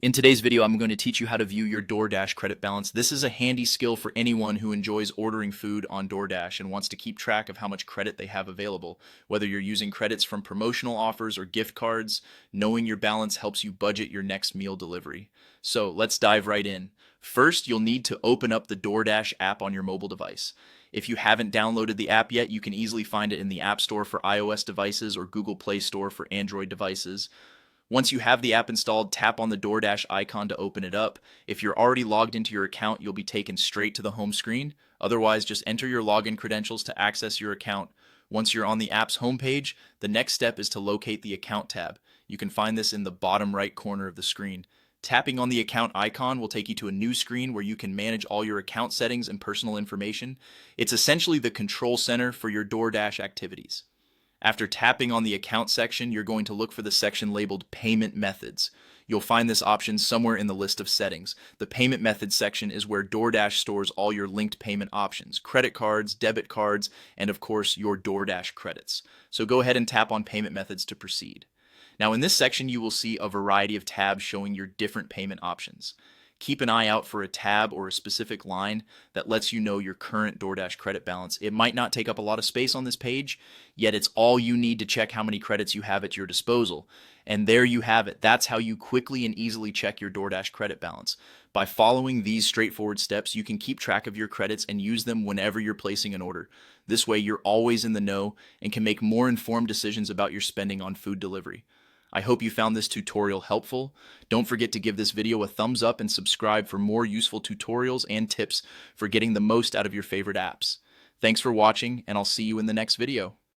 In today's video, I'm going to teach you how to view your DoorDash credit balance. This is a handy skill for anyone who enjoys ordering food on DoorDash and wants to keep track of how much credit they have available. Whether you're using credits from promotional offers or gift cards, knowing your balance helps you budget your next meal delivery. So let's dive right in. First, you'll need to open up the DoorDash app on your mobile device. If you haven't downloaded the app yet, you can easily find it in the App Store for iOS devices or Google Play Store for Android devices. Once you have the app installed, tap on the DoorDash icon to open it up. If you're already logged into your account, you'll be taken straight to the home screen. Otherwise, just enter your login credentials to access your account. Once you're on the app's homepage, the next step is to locate the Account tab. You can find this in the bottom right corner of the screen. Tapping on the account icon will take you to a new screen where you can manage all your account settings and personal information. It's essentially the control center for your DoorDash activities. After tapping on the account section, you're going to look for the section labeled Payment Methods. You'll find this option somewhere in the list of settings. The Payment Methods section is where DoorDash stores all your linked payment options, credit cards, debit cards, and of course, your DoorDash credits. So go ahead and tap on Payment Methods to proceed. Now in this section, you will see a variety of tabs showing your different payment options. Keep an eye out for a tab or a specific line that lets you know your current DoorDash credit balance. It might not take up a lot of space on this page, yet it's all you need to check how many credits you have at your disposal. And there you have it. That's how you quickly and easily check your DoorDash credit balance. By following these straightforward steps, you can keep track of your credits and use them whenever you're placing an order. This way, you're always in the know and can make more informed decisions about your spending on food delivery. I hope you found this tutorial helpful. Don't forget to give this video a thumbs up and subscribe for more useful tutorials and tips for getting the most out of your favorite apps. Thanks for watching, and I'll see you in the next video.